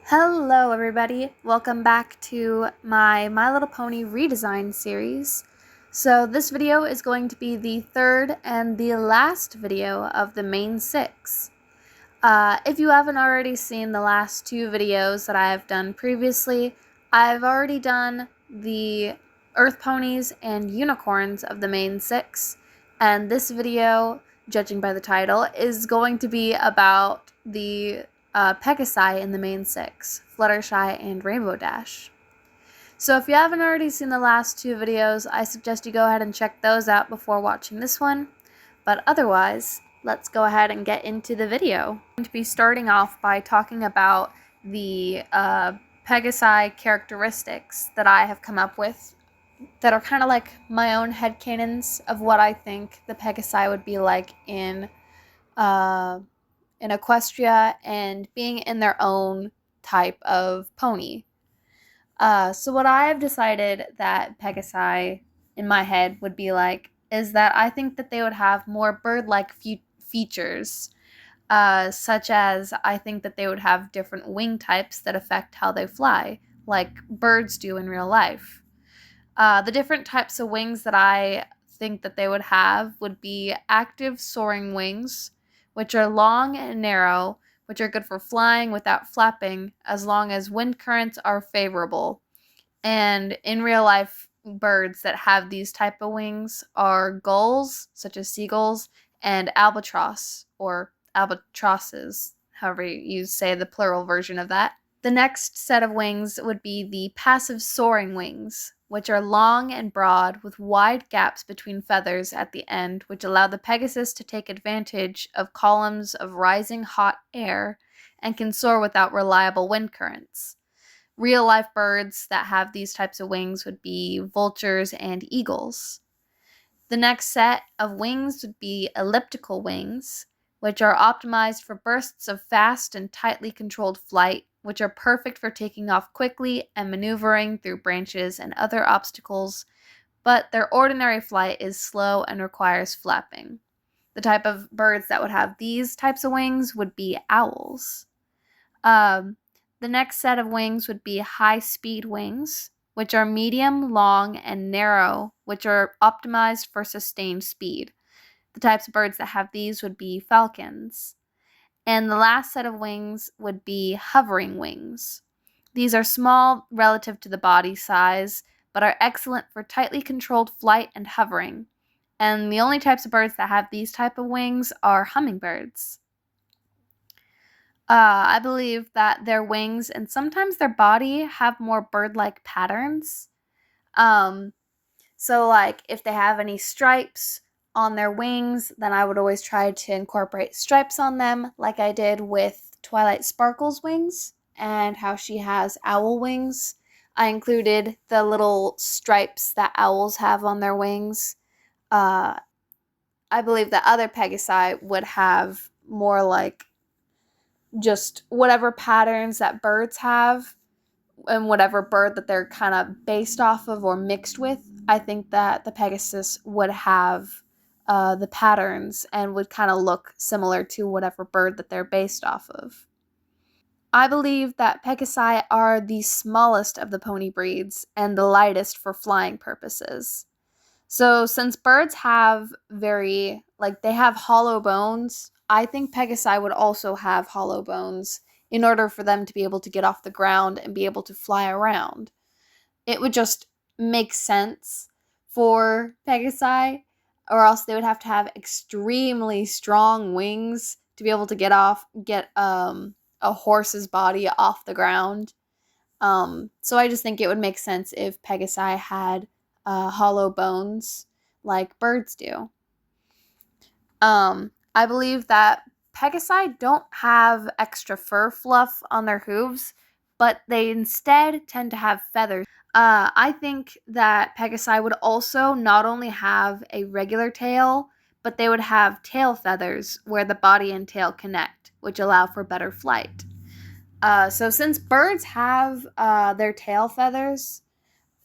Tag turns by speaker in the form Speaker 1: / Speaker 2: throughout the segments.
Speaker 1: Hello everybody, welcome back to My Little Pony Redesign series. So this video is going to be the third and the last video of the main six. If you haven't already seen the last two videos that I have done previously, I've already done the Earth Ponies and Unicorns of the main six, and this video, judging by the title, is going to be about the Pegasi in the main six, Fluttershy and Rainbow Dash. So if you haven't already seen the last two videos, I suggest you go ahead and check those out before watching this one. But otherwise, let's go ahead and get into the video. I'm going to be starting off by talking about the Pegasi characteristics that I have come up with that are kind of like my own headcanons of what I think the Pegasi would be like in Equestria and being in their own type of pony. So what I have decided that Pegasi in my head would be like is that I think that they would have more bird-like features, such as I think that they would have different wing types that affect how they fly, like birds do in real life. The different types of wings that I think that they would have would be active soaring wings, which are long and narrow, which are good for flying without flapping as long as wind currents are favorable. And in real life, birds that have these type of wings are gulls, such as seagulls, and albatross, or albatrosses, however you say the plural version of that. The next set of wings would be the passive soaring wings, which are long and broad with wide gaps between feathers at the end, which allow the Pegasus to take advantage of columns of rising hot air and can soar without reliable wind currents. Real-life birds that have these types of wings would be vultures and eagles. The next set of wings would be elliptical wings, which are optimized for bursts of fast and tightly controlled flight, which are perfect for taking off quickly and maneuvering through branches and other obstacles, but their ordinary flight is slow and requires flapping. The type of birds that would have these types of wings would be owls. The next set of wings would be high-speed wings, which are medium, long, and narrow, which are optimized for sustained speed. The types of birds that have these would be falcons. And the last set of wings would be hovering wings. These are small relative to the body size, but are excellent for tightly controlled flight and hovering. And the only types of birds that have these type of wings are hummingbirds. I believe that their wings and sometimes their body have more bird-like patterns. So like if they have any stripes on their wings, then I would always try to incorporate stripes on them, like I did with Twilight Sparkle's wings and how she has owl wings. I included the little stripes that owls have on their wings. I believe that other Pegasi would have more like just whatever patterns that birds have and whatever bird that they're kind of based off of or mixed with. I think that the Pegasus would have the patterns and would kind of look similar to whatever bird that they're based off of. I believe that Pegasi are the smallest of the pony breeds and the lightest for flying purposes. So since birds have they have hollow bones, I think Pegasi would also have hollow bones in order for them to be able to get off the ground and be able to fly around. It would just make sense for Pegasi, or else they would have to have extremely strong wings to be able to get a horse's body off the ground. So I just think it would make sense if Pegasi had hollow bones like birds do. I believe that Pegasi don't have extra fur fluff on their hooves, but they instead tend to have feathers. I think that Pegasi would also not only have a regular tail, but they would have tail feathers where the body and tail connect, which allow for better flight. So since birds have their tail feathers,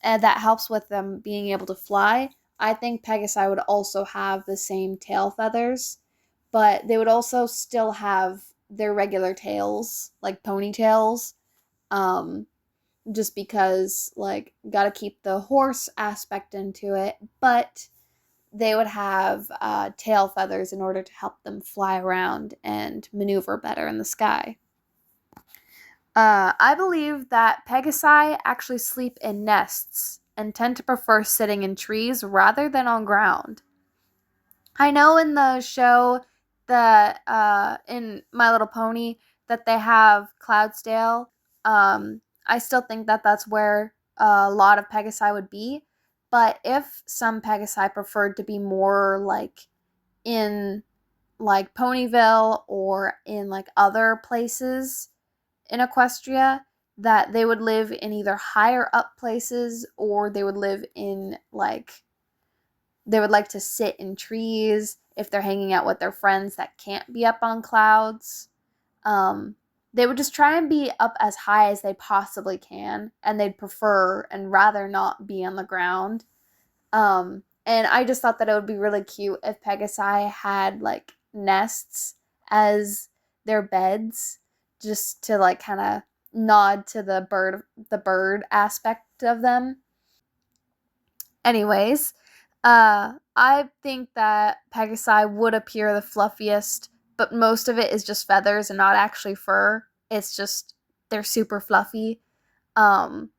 Speaker 1: and that helps with them being able to fly, I think Pegasi would also have the same tail feathers, but they would also still have their regular tails, like ponytails, just because, like, gotta keep the horse aspect into it, but they would have tail feathers in order to help them fly around and maneuver better in the sky. I believe that Pegasi actually sleep in nests and tend to prefer sitting in trees rather than on ground. I know in the show that in My Little Pony that they have Cloudsdale. I still think that that's where a lot of Pegasi would be. But if some Pegasi preferred to be more like in like Ponyville or in like other places in Equestria, that they would live in either higher up places or they would live in like they would like to sit in trees if they're hanging out with their friends that can't be up on clouds. Um, they would just try and be up as high as they possibly can, and they'd prefer and rather not be on the ground. And I just thought that it would be really cute if Pegasi had like nests as their beds, just to like kind of nod to the bird aspect of them. Anyways, I think that Pegasi would appear the fluffiest, but most of it is just feathers and not actually fur. It's just they're super fluffy. Um,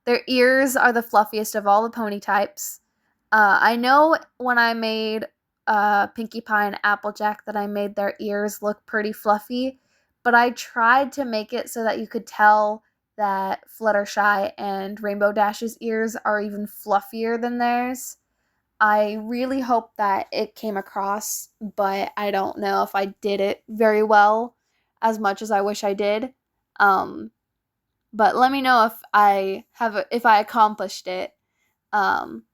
Speaker 1: their ears are the fluffiest of all the pony types. I know when I made Pinkie Pie and Applejack that I made their ears look pretty fluffy, but I tried to make it so that you could tell that Fluttershy and Rainbow Dash's ears are even fluffier than theirs. I really hope that it came across, but I don't know if I did it very well as much as I wish I did. Um, but let me know if I accomplished it. Um,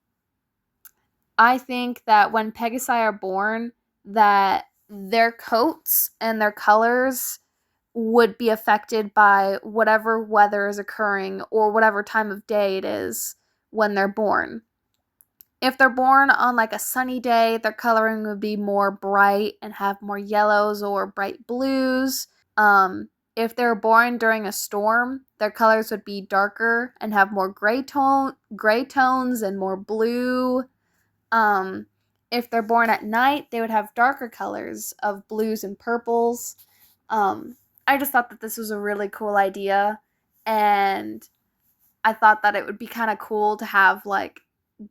Speaker 1: I think that when Pegasi are born, that their coats and their colors would be affected by whatever weather is occurring or whatever time of day it is when they're born. If they're born on like a sunny day, their coloring would be more bright and have more yellows or bright blues. If they're born during a storm, their colors would be darker and have more gray tones and more blue. Um, if they're born at night, they would have darker colors of blues and purples. I just thought that this was a really cool idea, and I thought that it would be kind of cool to have like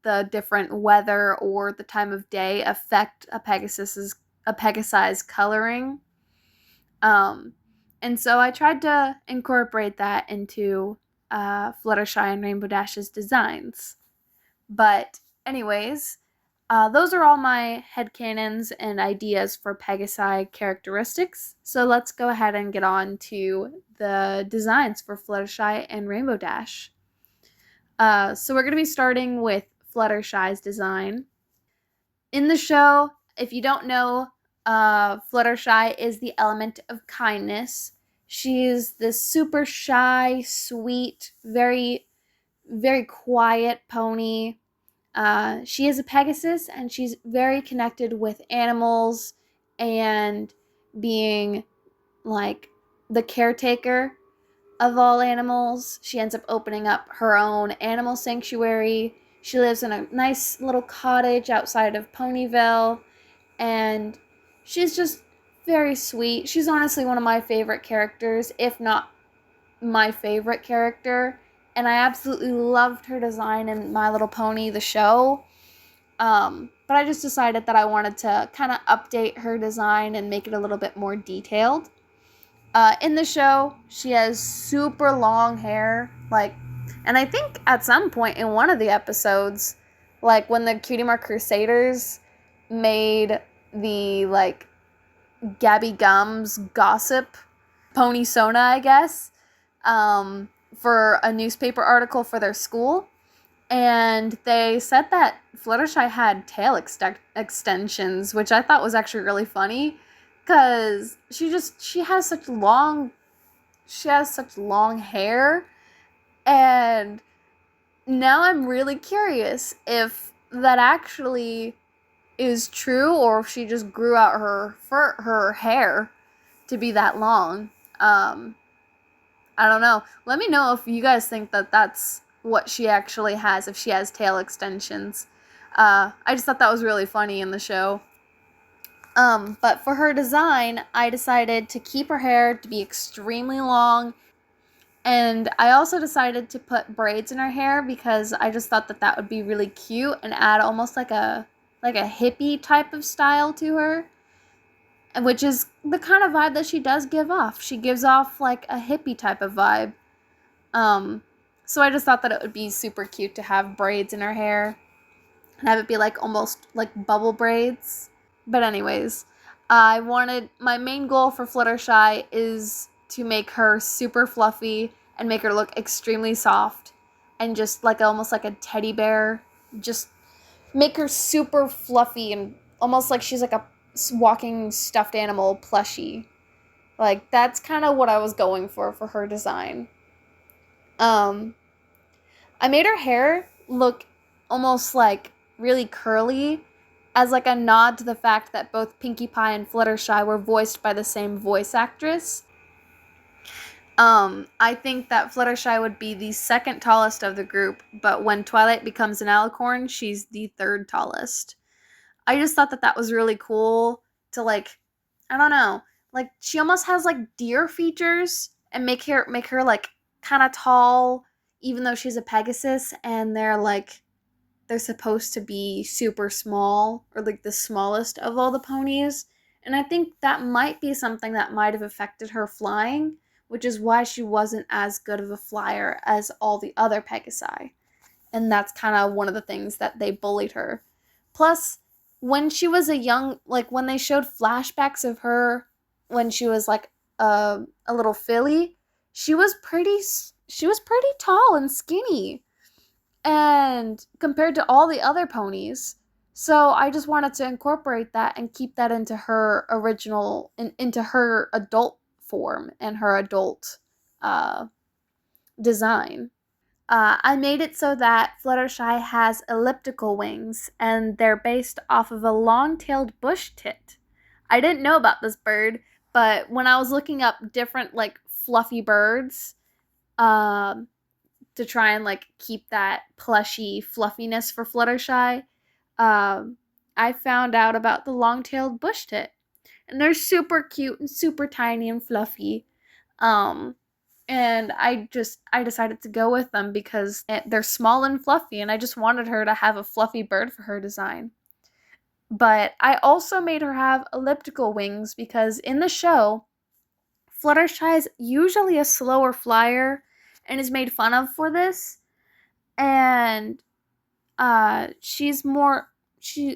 Speaker 1: the different weather or the time of day affect a Pegasi's coloring. Um, and so I tried to incorporate that into Fluttershy and Rainbow Dash's designs. But anyways, those are all my headcanons and ideas for Pegasi characteristics. So let's go ahead and get on to the designs for Fluttershy and Rainbow Dash. So we're going to be starting with Fluttershy's design. In the show, if you don't know, Fluttershy is the element of kindness. She's this super shy, sweet, very, very quiet pony. She is a Pegasus, and she's very connected with animals and being like the caretaker of all animals. She ends up opening up her own animal sanctuary. She lives in a nice little cottage outside of Ponyville, and she's just very sweet. She's honestly one of my favorite characters, if not my favorite character, and I absolutely loved her design in My Little Pony, the show. But I just decided that I wanted to kind of update her design and make it a little bit more detailed. In the show, she has super long hair, like, and I think at some point in one of the episodes, like when the Cutie Mark Crusaders made the like Gabby Gums gossip pony Sona, I guess, for a newspaper article for their school, and they said that Fluttershy had tail extensions, which I thought was actually really funny, because she has such long hair, and now I'm really curious if that actually is true or if she just grew out her hair to be that long. I don't know. Let me know if you guys think that that's what she actually has, if she has tail extensions. I just thought that was really funny in the show. But for her design, I decided to keep her hair to be extremely long, and I also decided to put braids in her hair because I just thought that that would be really cute and add almost like a hippie type of style to her, which is the kind of vibe that she does give off. She gives off like a hippie type of vibe. Um, so I just thought that it would be super cute to have braids in her hair and have it be like almost like bubble braids. But anyways, I wanted my main goal for Fluttershy is to make her super fluffy and make her look extremely soft and just like almost like a teddy bear. Just make her super fluffy and almost like she's like a walking stuffed animal plushie. Like that's kind of what I was going for her design. Um, I made her hair look almost like really curly as like a nod to the fact that both Pinkie Pie and Fluttershy were voiced by the same voice actress. I think that Fluttershy would be the second tallest of the group, but when Twilight becomes an alicorn, she's the third tallest. I just thought that that was really cool to like, I don't know, like she almost has like deer features and make her like kind of tall, even though she's a Pegasus and they're supposed to be super small or like the smallest of all the ponies. And I think that might be something that might have affected her flying, which is why she wasn't as good of a flyer as all the other Pegasi. And that's kind of one of the things that they bullied her. Plus, when she was a young, like when they showed flashbacks of her when she was like a little filly, she was pretty tall and skinny and compared to all the other ponies. So I just wanted to incorporate that and keep that into her into her adult form and her adult uh, design. I made it so that Fluttershy has elliptical wings, and they're based off of a long-tailed bush tit. I didn't know about this bird, but when I was looking up different like fluffy birds, um, to try and like keep that plushy fluffiness for Fluttershy, um, I found out about the long-tailed bush tit, and they're super cute and super tiny and fluffy. Um, and I decided to go with them because they're small and fluffy, and I just wanted her to have a fluffy bird for her design. But I also made her have elliptical wings because in the show, Fluttershy is usually a slower flyer and is made fun of for this. And she's more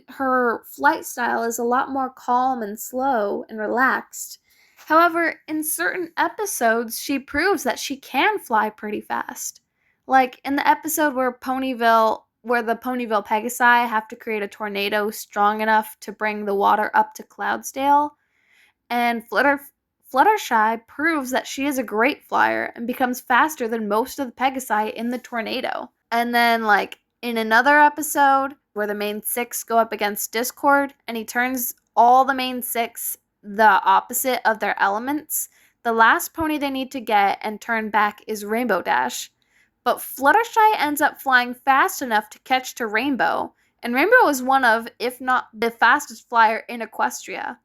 Speaker 1: her flight style is a lot more calm and slow and relaxed. However, in certain episodes, she proves that she can fly pretty fast. Like in the episode where the Ponyville Pegasi have to create a tornado strong enough to bring the water up to Cloudsdale, and Fluttershy proves that she is a great flyer and becomes faster than most of the Pegasi in the tornado. And then, like, in another episode where the main six go up against Discord and he turns all the main six the opposite of their elements, the last pony they need to get and turn back is Rainbow Dash. But Fluttershy ends up flying fast enough to catch to Rainbow, and Rainbow is one of, if not the fastest flyer in Equestria.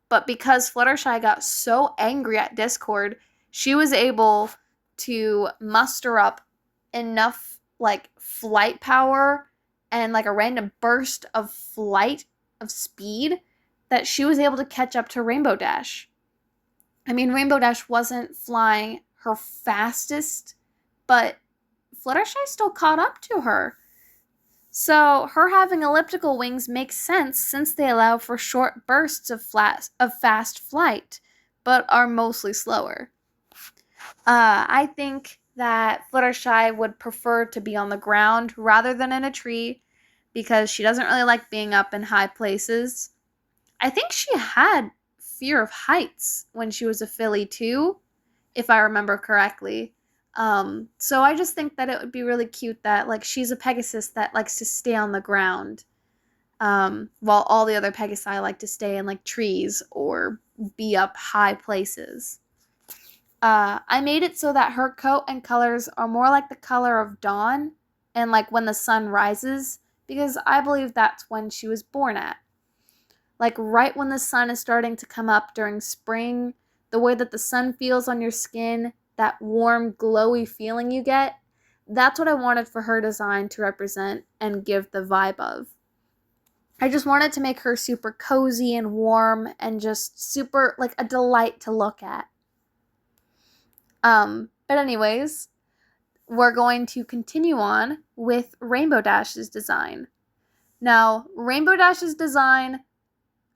Speaker 1: But because Fluttershy got so angry at Discord, she was able to muster up enough like flight power and like a random burst of flight of speed that she was able to catch up to Rainbow Dash. I mean, Rainbow Dash wasn't flying her fastest, but Fluttershy still caught up to her. So her having elliptical wings makes sense since they allow for short bursts of fast flight, but are mostly slower. I think that Fluttershy would prefer to be on the ground rather than in a tree because she doesn't really like being up in high places. I think she had fear of heights when she was a filly too, if I remember correctly. So I just think that it would be really cute that like she's a Pegasus that likes to stay on the ground, while all the other Pegasi like to stay in like trees or be up high places. I made it so that her coat and colors are more like the color of dawn and like when the sun rises, because I believe that's when she was born at. Like right when the sun is starting to come up during spring, the way that the sun feels on your skin, that warm, glowy feeling you get, that's what I wanted for her design to represent and give the vibe of. I just wanted to make her super cozy and warm and just super like a delight to look at. But anyways, we're going to continue on with Rainbow Dash's design. Now, Rainbow Dash's design,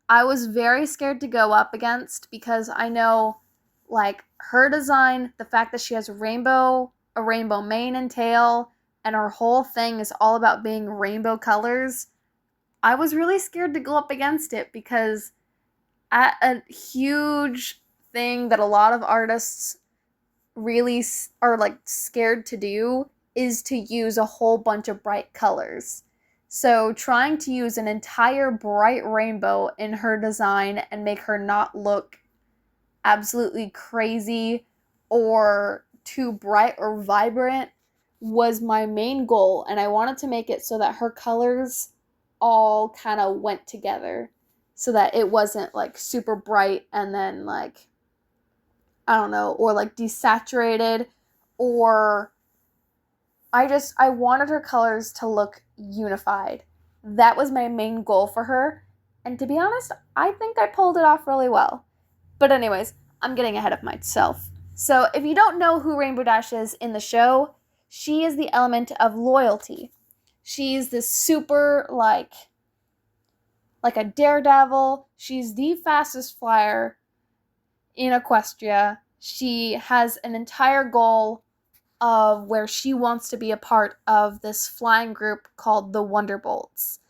Speaker 1: I was very scared to go up against because I know, like, her design, the fact that she has a rainbow mane and tail, and her whole thing is all about being rainbow colors. I was really scared to go up against it because a huge thing that a lot of artists really are like scared to do is to use a whole bunch of bright colors. So trying to use an entire bright rainbow in her design and make her not look absolutely crazy or too bright or vibrant was my main goal, and I wanted to make it so that her colors all kind of went together so that it wasn't like super bright and then like I don't know, or like desaturated, or I wanted her colors to look unified. That was my main goal for her. And to be honest, I think I pulled it off really well. But anyways, I'm getting ahead of myself. So if you don't know who Rainbow Dash is in the show, she is the element of loyalty. She's this super like a daredevil. She's the fastest flyer in Equestria. She has an entire goal of where she wants to be a part of this flying group called the Wonderbolts.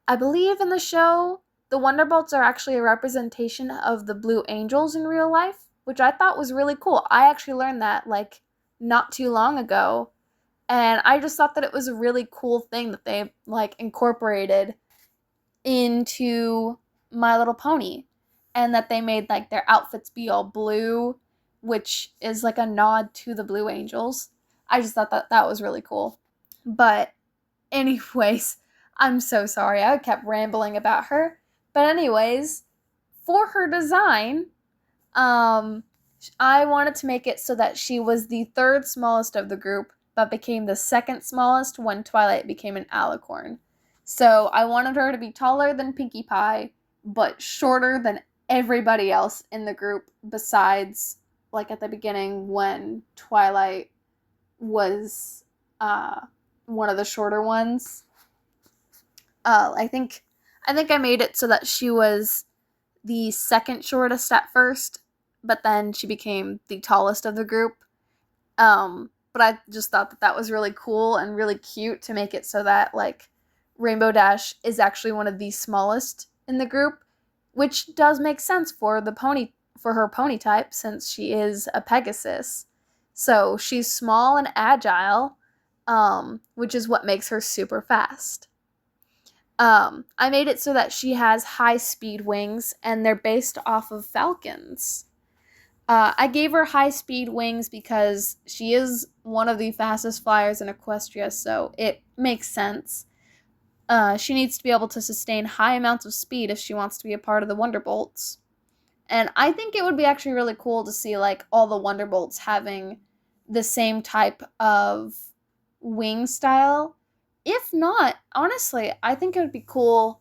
Speaker 1: I believe in the show, the Wonderbolts are actually a representation of the Blue Angels in real life, which I thought was really cool. I actually learned that like not too long ago, and I just thought that it was a really cool thing that they like incorporated into My Little Pony, and that they made like their outfits be all blue, which is like a nod to the Blue Angels. I just thought that that was really cool. But anyways, I'm so sorry. I kept rambling about her. But anyways, for her design, I wanted to make it so that she was the third smallest of the group, but became the second smallest when Twilight became an alicorn. So I wanted her to be taller than Pinkie Pie, but shorter than everybody else in the group besides, like, at the beginning when Twilight was one of the shorter ones. I think I made it so that she was the second shortest at first, but then she became the tallest of the group. But I just thought that that was really cool and really cute to make it so that, like, Rainbow Dash is actually one of the smallest in the group, which does make sense for her pony type since she is a Pegasus. So she's small and agile, which is what makes her super fast. I made it so that she has high speed wings, and they're based off of falcons. I gave her high speed wings because she is one of the fastest flyers in Equestria, so it makes sense. She needs to be able to sustain high amounts of speed if she wants to be a part of the Wonderbolts. And I think it would be actually really cool to see, like, all the Wonderbolts having the same type of wing style. If not, honestly, I think it would be cool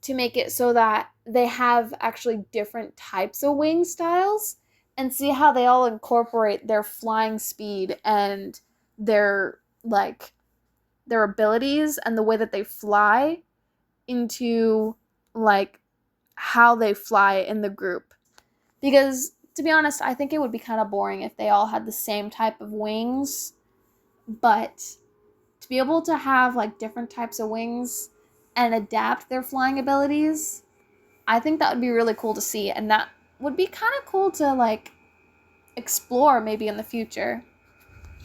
Speaker 1: to make it so that they have actually different types of wing styles and see how they all incorporate their flying speed and their, like, their abilities and the way that they fly into, like, how they fly in the group. Because, to be honest, I think it would be kind of boring if they all had the same type of wings, but to be able to have, like, different types of wings and adapt their flying abilities, I think that would be really cool to see, and that would be kind of cool to, like, explore maybe in the future.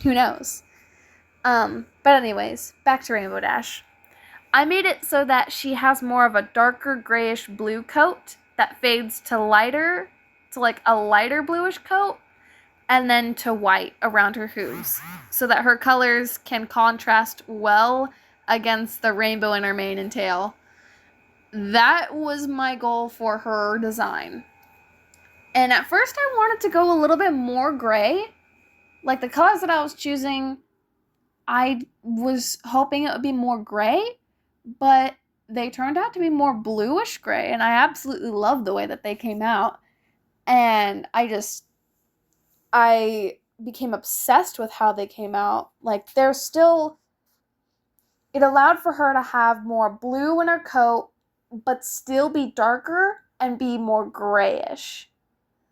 Speaker 1: Who knows? But anyways, back to Rainbow Dash. I made it so that she has more of a darker grayish blue coat that fades to like a lighter bluish coat. and then to white around her hooves so that her colors can contrast well against the rainbow in her mane and tail. That was my goal for her design. And at first I wanted to go a little bit more gray. Like the colors that I was choosing, I was hoping it would be more gray, but they turned out to be more bluish gray, and I absolutely love the way that they came out. And I became obsessed with how they came out. Like, it allowed for her to have more blue in her coat, but still be darker and be more grayish.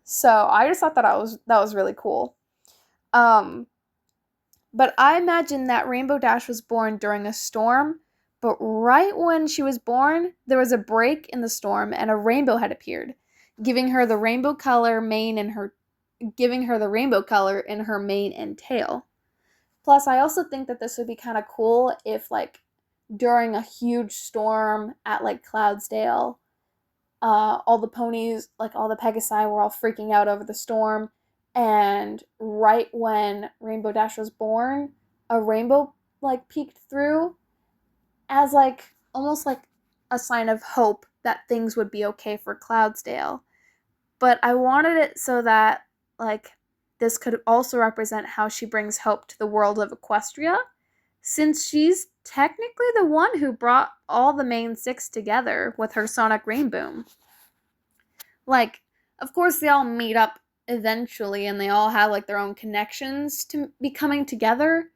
Speaker 1: So I just thought that was really cool. Um, but I imagine that Rainbow Dash was born during a storm, but right when she was born, there was a break in the storm and a rainbow had appeared, giving her the rainbow color mane in her giving her the rainbow color in her mane and tail. Plus, I also think that this would be kind of cool if, like, during a huge storm at, like, Cloudsdale, all the ponies, like, all the Pegasi were all freaking out over the storm. And right when Rainbow Dash was born, a rainbow, like, peeked through as, like, almost like a sign of hope that things would be okay for Cloudsdale. But I wanted it so that, like, this could also represent how she brings hope to the world of Equestria, since she's technically the one who brought all the main six together with her sonic rainboom. Like, of course, they all meet up eventually and they all have, like, their own connections to be coming together,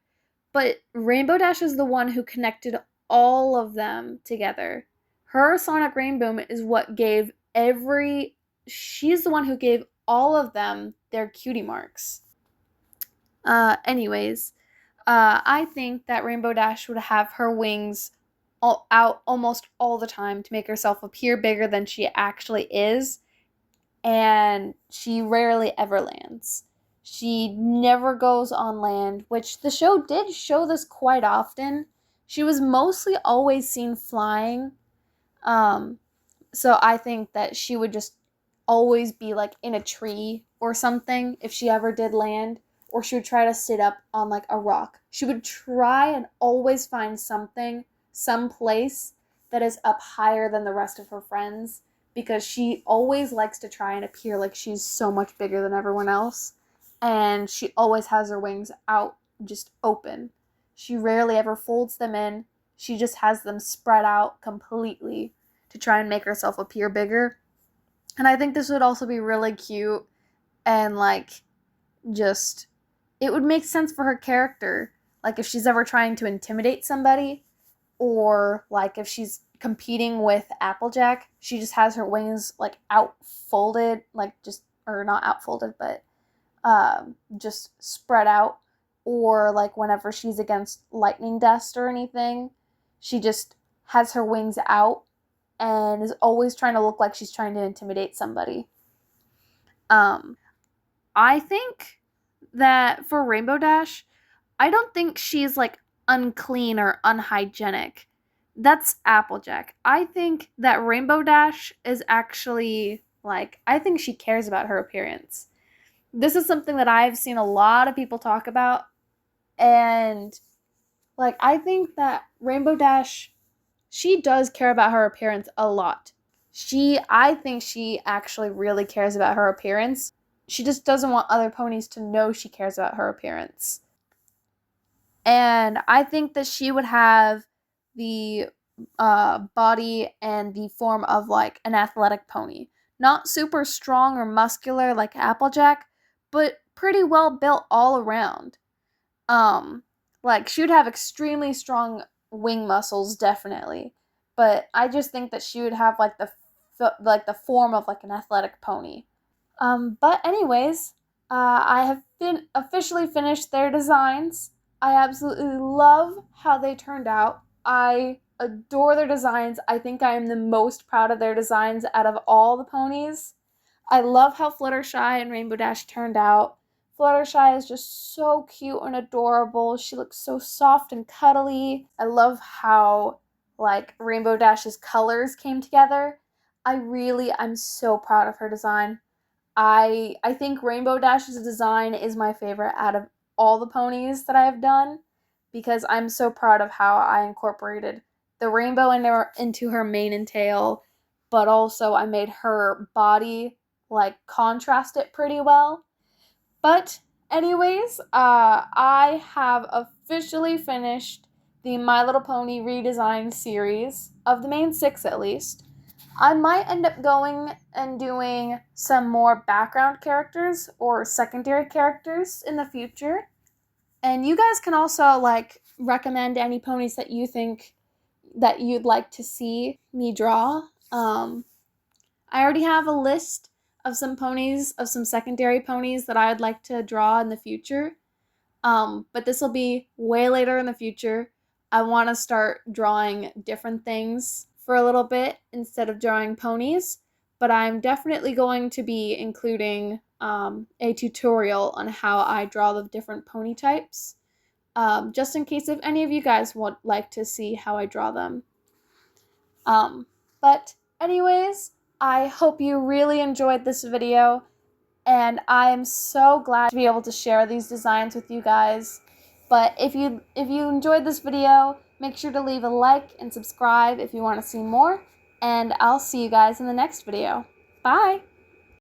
Speaker 1: but Rainbow Dash is the one who connected all of them together. Her sonic rainboom is what gave she's the one who gave all of them their cutie marks. Anyways, I think that Rainbow Dash would have her wings out almost all the time to make herself appear bigger than she actually is, and she rarely ever lands. She never goes on land, which the show did show this quite often. She was mostly always seen flying. So I think that she would just always be, like, in a tree or something if she ever did land, or she would try to sit up on, like, a rock. She would try and always find something, some place that is up higher than the rest of her friends, because she always likes to try and appear like she's so much bigger than everyone else. And she always has her wings out, just open. She rarely ever folds them in. She just has them spread out completely to try and make herself appear bigger. And I think this would also be really cute and, like, just, it would make sense for her character. Like, if she's ever trying to intimidate somebody, or, like, if she's competing with Applejack, she just has her wings, like, out folded, like, just, or not out folded, but just spread out. Or, like, whenever she's against lightning dust or anything, she just has her wings out and is always trying to look like she's trying to intimidate somebody. I think that for Rainbow Dash, I don't think she's, like, unclean or unhygienic. That's Applejack. I think that Rainbow Dash is actually, like, I think she cares about her appearance. This is something that I've seen a lot of people talk about, and, like, I think that Rainbow Dash, she does care about her appearance a lot. I think she actually really cares about her appearance. She just doesn't want other ponies to know she cares about her appearance. And I think that she would have the body and the form of, like, an athletic pony. Not super strong or muscular like Applejack, but pretty well built all around. Like, she would have extremely strong wing muscles, definitely. But I just think that she would have, like, the form of, like, an athletic pony. But anyways, I have been officially finished their designs. I absolutely love how they turned out. I adore their designs. I think I am the most proud of their designs out of all the ponies. I love how Fluttershy and Rainbow Dash turned out. Fluttershy is just so cute and adorable. She looks so soft and cuddly. I love how, like, Rainbow Dash's colors came together. I'm so proud of her design. I think Rainbow Dash's design is my favorite out of all the ponies that I have done because I'm so proud of how I incorporated the rainbow into her mane and tail, but also I made her body like contrast it pretty well. But anyways, I have officially finished the My Little Pony redesign series of the main six at least. I might end up going and doing some more background characters or secondary characters in the future. And you guys can also like recommend any ponies that you think that you'd like to see me draw. I already have a list of some ponies, of some secondary ponies that I would like to draw in the future. But this will be way later in the future. I want to start drawing different things for a little bit instead of drawing ponies. But I'm definitely going to be including a tutorial on how I draw the different pony types, just in case if any of you guys would like to see how I draw them. But anyways, I hope you really enjoyed this video, and I am so glad to be able to share these designs with you guys. But if you enjoyed this video, make sure to leave a like and subscribe if you want to see more, and I'll see you guys in the next video. Bye!